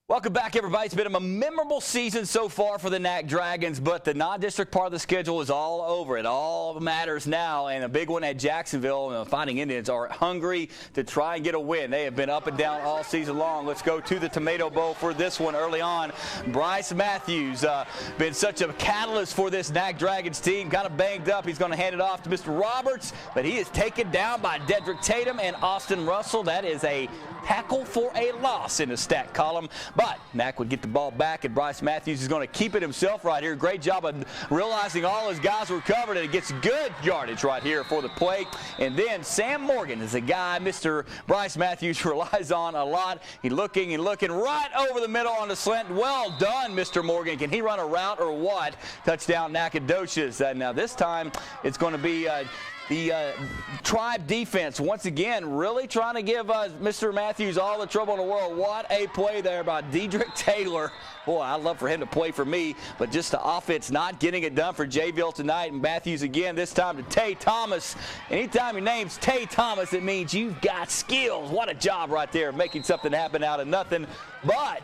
Welcome back, everybody. It's been a memorable season so far for the NAC Dragons, but the non-district part of the schedule is all over. It all matters now, and a big one at Jacksonville. The Fighting Indians are hungry to try and get a win. They have been up and down all season long. Let's go to the Tomato Bowl for this one early on. Bryce Matthews, been such a catalyst for this NAC Dragons team. Kind of banged up. He's going to hand it off to Mr. Roberts, but he is taken down by Dedrick Tatum and Austin Russell. That is a tackle for a loss in the stat column. But NAC would get the ball back, and Bryce Matthews is going to keep it himself right here. Great job of realizing all his guys were covered, and it gets good yardage right here for the play. And then Sam Morgan is a guy Mr. Bryce Matthews relies on a lot. He's looking and looking right over the middle on the slant. Well done, Mr. Morgan. Can he run a route or what? Touchdown, Nacogdoches. Now this time it's going to be the Tribe defense, once again, really trying to give Mr. Matthews all the trouble in the world. What a play there by Dedrick Taylor. Boy, I'd love for him to play for me, but just the offense not getting it done for Jayville tonight. And Matthews again, this time to Tay Thomas. Anytime your name's Tay Thomas, it means you've got skills. What a job right there, making something happen out of nothing. But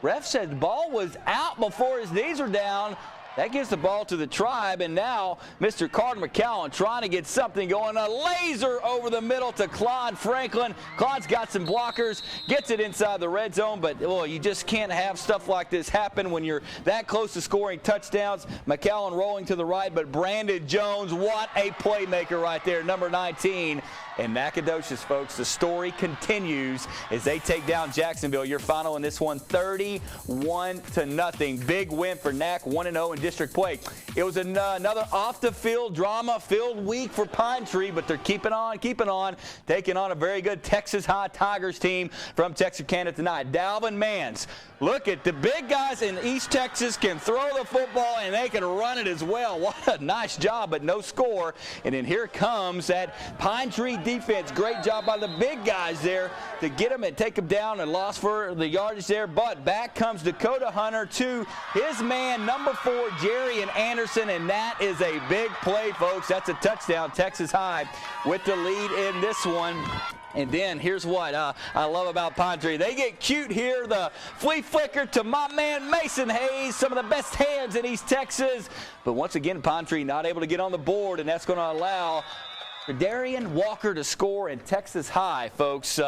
ref said the ball was out before his knees were down. That gives the ball to the Tribe, and now Mr. Carter McCowan trying to get something going. A laser over the middle to Claude Franklin. Claude's got some blockers, gets it inside the red zone, but you just can't have stuff like this happen when you're that close to scoring touchdowns. McCowan rolling to the right, but Brandon Jones, what a playmaker right there, number 19. And Nacogdoches, folks, the story continues as they take down Jacksonville. Your final in this one, 31-0. Big win for NAC, 1-0 in district play. It was another off-the-field, drama-filled week for Pine Tree, but they're keeping on, taking on a very good Texas High Tigers team from Texarkana tonight. Dalvin Mans, look at the big guys in East Texas can throw the football and they can run it as well. What a nice job, but no score. And then here comes that Pine Tree defense. Great job by the big guys there to get them and take them down, and loss for the yardage there. But back comes Dakota Hunter to his man, number 4, Jerry and Anderson, and that is a big play, folks. That's a touchdown. Texas High with the lead in this one. And then here's what I love about Pine Tree. They get cute here. The flea flicker to my man Mason Hayes, some of the best hands in East Texas. But once again, Pine Tree not able to get on the board, and that's going to allow Darian Walker to score. In Texas High, folks.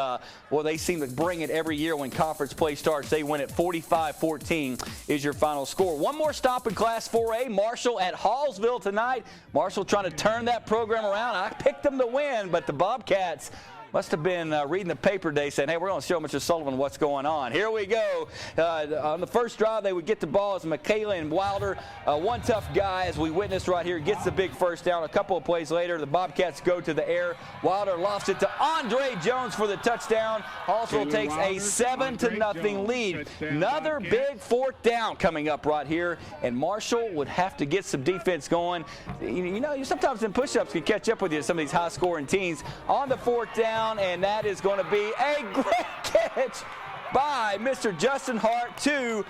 They seem to bring it every year when conference play starts. They win it 45-14 is your final score. One more stop in Class 4A. Marshall at Hallsville tonight. Marshall trying to turn that program around. I picked them to win, but the Bobcats must have been reading the paper today saying, hey, we're going to show Mr. Sullivan what's going on. Here we go. On the first drive, they would get the ball as Michaela and Wilder. One tough guy, as we witnessed right here, gets the big first down. A couple of plays later, the Bobcats go to the air. Wilder lofts it to Andre Jones for the touchdown. Also takes a 7-0 lead. Another big fourth down coming up right here, and Marshall would have to get some defense going. You know, sometimes in push-ups can catch up with you, some of these high-scoring teams. On the fourth down, and that is going to be a great catch by Mr. Justin Hart to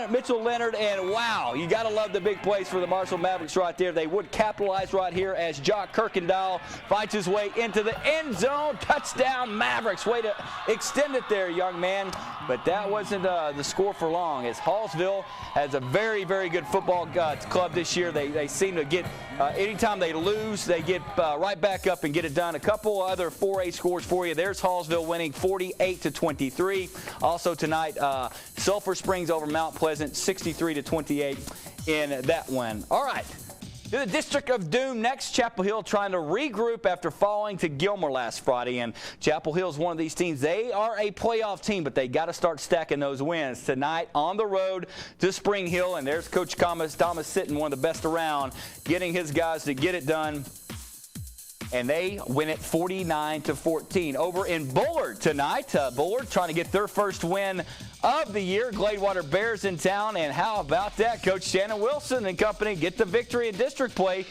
Mitchell Leonard, and wow, you got to love the big plays for the Marshall Mavericks right there. They would capitalize right here as Jock Kirkendall fights his way into the end zone. Touchdown Mavericks. Way to extend it there, young man. But that wasn't the score for long, as Hallsville has a very, very good football club this year. They seem to get, anytime they lose, they get right back up and get it done. A couple other 4A scores for you. There's Hallsville winning 48-23. Also tonight, Sulphur Springs over Mount Pleasant, 63-28 in that one. All right. To the District of Doom next. Chapel Hill trying to regroup after falling to Gilmer last Friday. And Chapel Hill is one of these teams. They are a playoff team, but they got to start stacking those wins. Tonight on the road to Spring Hill. And there's Coach Thomas Sitton, one of the best around, getting his guys to get it done. And they win it 49-14. Over in Bullard tonight. Bullard trying to get their first win of the year. Gladewater Bears in town. And how about that? Coach Shannon Wilson and company get the victory in district play.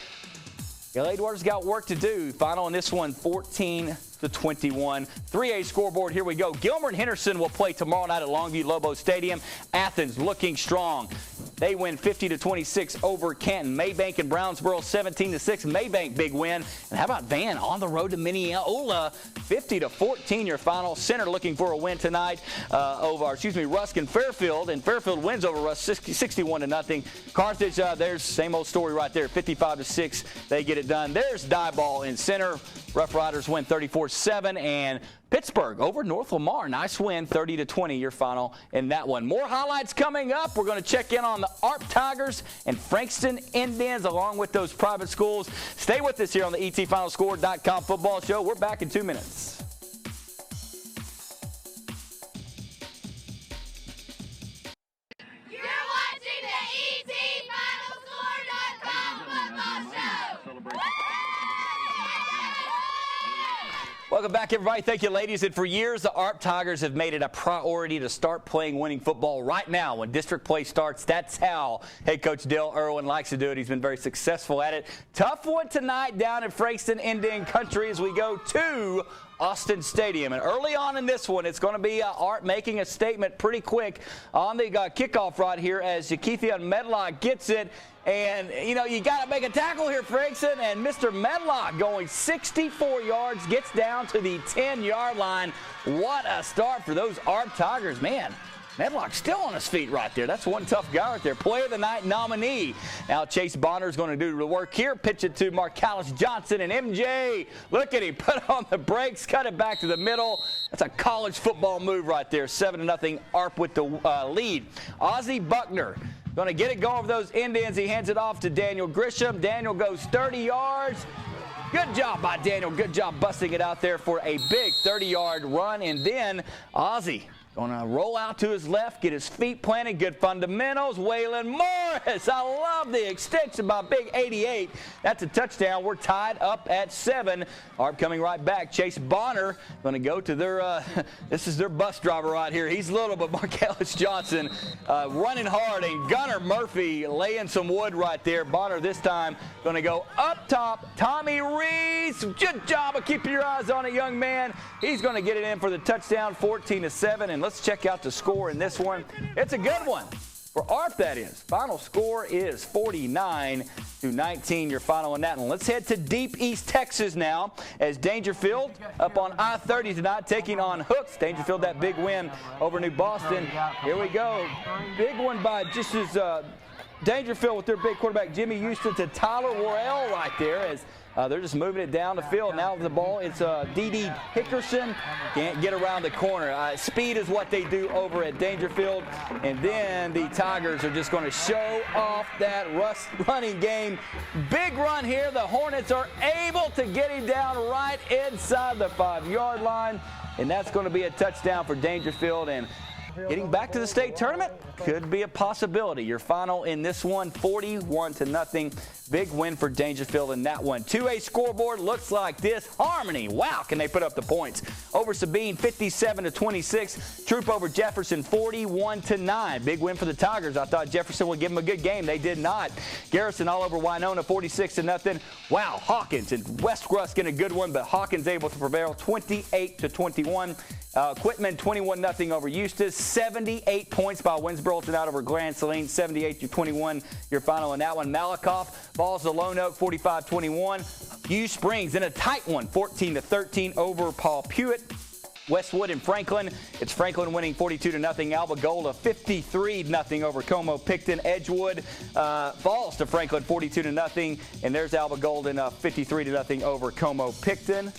Gladewater's got work to do. Final in this one, 14-21. 3A scoreboard, here we go. Gilmer and Henderson will play tomorrow night at Longview Lobo Stadium. Athens looking strong. They win 50-26 over Canton. Maybank and Brownsboro 17-6. Maybank big win. And how about Van on the road to Mineola, 50-14 your final. Center looking for a win tonight Rusk and Fairfield. And Fairfield wins over Rusk 61-0. Carthage, there's same old story right there, 55-6. They get it done. There's Diboll in center. Rough Riders win 34-7, and Pittsburgh over North Lamar. Nice win, 30-20 your final in that one. More highlights coming up. We're going to check in on the ARP Tigers and Frankston Indians along with those private schools. Stay with us here on the ETFinalScore.com football show. We're back in 2 minutes. Welcome back, everybody. Thank you, ladies. And for years, the ARP Tigers have made it a priority to start playing winning football right now. When district play starts, that's how head coach Dale Irwin likes to do it. He's been very successful at it. Tough one tonight down in Frankston Indian Country as we go to Austin Stadium. And early on in this one, it's going to be ARP making a statement pretty quick on the kickoff right here as Jakethian Medlock gets it. And, you know, you got to make a tackle here, Frankston. And Mr. Medlock going 64 yards, gets down to the 10-yard line. What a start for those ARP Tigers, man. Medlock still on his feet right there. That's one tough guy right there. Player of the night nominee. Now Chase Bonner is going to do the work here. Pitch it to Marcellus Johnson and MJ. Look at him. Put on the brakes. Cut it back to the middle. That's a college football move right there. 7-0 ARP with the lead. Ozzie Buckner going to get it going for those Indians. He hands it off to Daniel Grisham. Daniel goes 30 yards. Good job by Daniel. Good job busting it out there for a big 30-yard run. And then Ozzie going to roll out to his left, get his feet planted, good fundamentals. Waylon Morris, I love the extension by Big 88. That's a touchdown. We're tied up at 7. ARP coming right back. Chase Bonner going to go to their, this is their bus driver right here. He's little, but Marcellus Johnson running hard, and Gunnar Murphy laying some wood right there. Bonner this time going to go up top. Tommy Reese, good job of keeping your eyes on it, young man. He's going to get it in for the touchdown, 14-7. And let's check out the score in this one. It's a good one for ARP, that is. Final score is 49-19, your final in that one. Let's head to Deep East Texas now as Dangerfield up on I-30 tonight taking on Hooks. Dangerfield, that big win over New Boston. Here we go. Big one by just as Dangerfield with their big quarterback Jimmy Houston to Tyler Worrell right there as they're just moving it down the field. Now the ball, it's D.D. Hickerson. Can't get around the corner. Speed is what they do over at Dangerfield. And then the Tigers are just going to show off that running game. Big run here. The Hornets are able to get him down right inside the 5-yard line. And that's going to be a touchdown for Dangerfield. And getting back to the state tournament could be a possibility. Your final in this one, 41-0. Big win for Dangerfield in that one. 2A scoreboard looks like this. Harmony, wow, can they put up the points? Over Sabine, 57-26. Troop over Jefferson, 41-9. Big win for the Tigers. I thought Jefferson would give them a good game. They did not. Garrison all over Winona, 46-0. Wow, Hawkins and West Rusk in a good one, but Hawkins able to prevail, 28-21. Quitman, 21-0 over Eustis. 78 points by Winsboro tonight over Grand Saline, 78-21. Your final in that one. Malakoff falls to Lone Oak, 45-21. Hugh Springs in a tight one, 14-13 over Paul Pewitt. Westwood and Franklin. It's Franklin winning 42-0. Albagola 53-0 over Como Picton. Edgewood falls to Franklin 42-0. And there's Albagola 53-0 over Como Picton.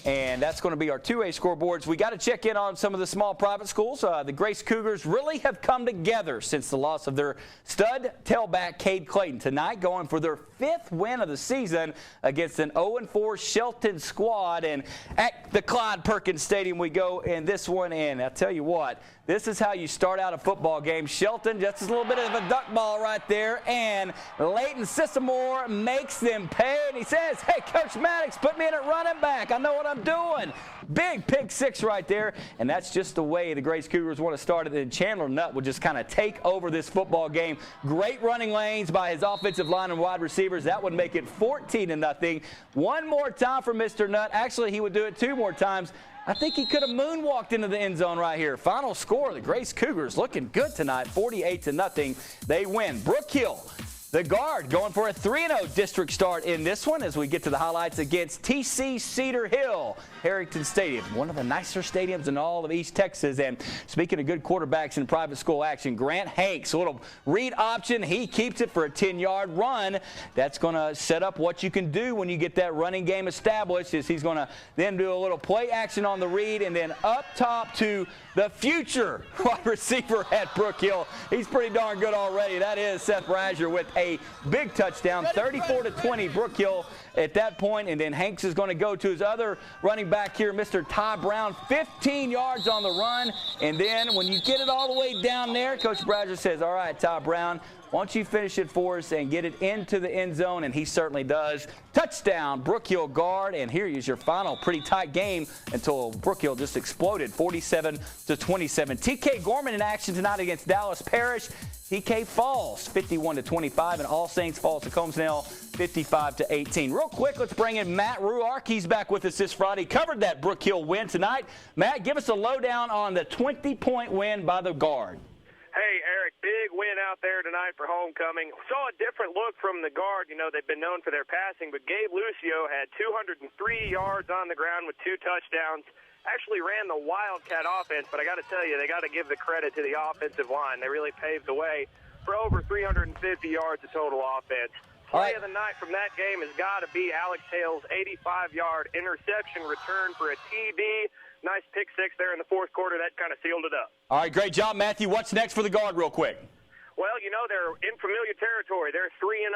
And that's going to be our 2A scoreboards. We got to check in on some of the small private schools. The Grace Cougars really have come together since the loss of their stud tailback, Cade Clayton. Tonight going for their 5th win of the season against an 0-4 Shelton squad. And at the Clyde Perkins Stadium we go in this one. And I'll tell you what, this is how you start out a football game. Shelton, just a little bit of a duck ball right there. And Leighton Sissamore makes them pay. And he says, hey, Coach Maddox, put me in at running back. I know what I'm doing. Big pick 6 right there. And that's just the way the Grace Cougars want to start it. And Chandler Nutt will just kind of take over this football game. Great running lanes by his offensive line and wide receivers. That would make it 14-0. One more time for Mr. Nutt. Actually, he would do it 2 more times. I think he could have moonwalked into the end zone right here. Final score, the Grace Cougars looking good tonight, 48-0. They win. Brook Hill, the guard, going for a 3-0 district start in this one as we get to the highlights against TC Cedar Hill, Harrington Stadium, one of the nicer stadiums in all of East Texas. And speaking of good quarterbacks in private school action, Grant Hanks, a little read option. He keeps it for a 10-yard run. That's going to set up what you can do when you get that running game established. Is he's going to then do a little play action on the read and then up top to the future wide receiver at Brook Hill. He's pretty darn good already. That is Seth Brazier with a big touchdown, 34-20 Brook Hill at that point. And then Hanks is going to go to his other running back here, Mr. Ty Brown, 15 yards on the run. And then when you get it all the way down there, Coach Brazier says, all right, Ty Brown, why don't you finish it for us and get it into the end zone? And he certainly does. Touchdown, Brook Hill guard. And here is your final pretty tight game until Brook Hill just exploded, 47-27. TK Gorman in action tonight against Dallas Parish. TK falls 51-25, and All Saints falls to Combsdale 55-18. Real quick, let's bring in Matt Ruark. He's back with us this Friday. Covered that Brook Hill win tonight. Matt, give us a lowdown on the 20-point win by the guard. Hey, Eric, big win out there tonight for homecoming. Saw a different look from the guard. You know, they've been known for their passing, but Gabe Lucio had 203 yards on the ground with 2 touchdowns. Actually ran the Wildcat offense, but I got to tell you, they got to give the credit to the offensive line. They really paved the way for over 350 yards of total offense. Play of the night from that game has got to be Alex Hale's 85-yard interception return for a TD. Nice pick six there in the fourth quarter. That kind of sealed it up. All right, great job, Matthew. What's next for the guard real quick? Well, you know, they're in familiar territory. They're 3-0.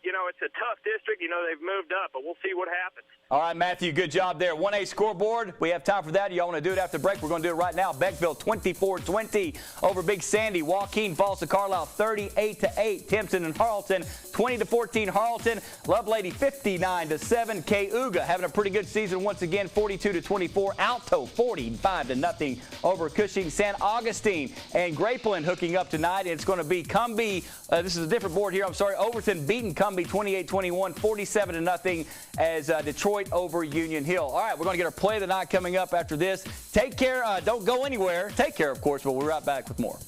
You know, it's a tough district. You know, they've moved up, but we'll see what happens. All right, Matthew, good job there. 1A scoreboard. We have time for that. Y'all want to do it after break? We're going to do it right now. Beckville 24-20 over Big Sandy. Joaquin falls to Carlisle 38-8. Timpson and Harleton 20-14 Harleton. Lovelady 59-7. Cayuga having a pretty good season once again, 42-24. Alto 45-0 over Cushing. San Augustine and Grapeland hooking up tonight. It's going to be Cumbie. This is a different board here. I'm sorry. Overton beating Cumbie 28-21, 47-0 as Detroit over Union Hill. All right, we're going to get our play of the night coming up after this. Take care. Don't go anywhere. Take care, of course, but we'll be right back with more.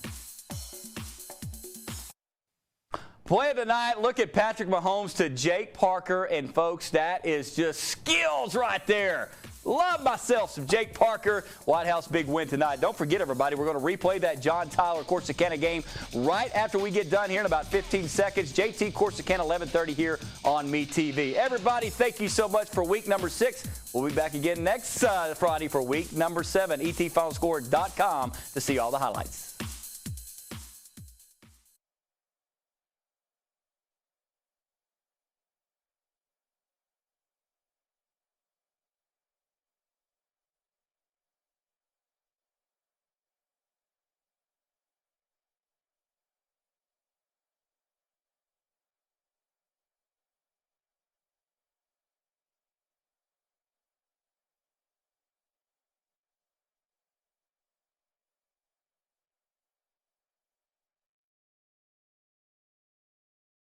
Play of the night, look at Patrick Mahomes to Jake Parker, and folks, that is just skills right there. Love myself some Jake Parker. White House big win tonight. Don't forget, everybody, we're going to replay that John Tyler Corsicana game right after we get done here in about 15 seconds. JT Corsicana, 11:30 here on MeTV. Everybody, thank you so much for week number 6. We'll be back again next Friday for week number 7. ETFinalScore.com to see all the highlights.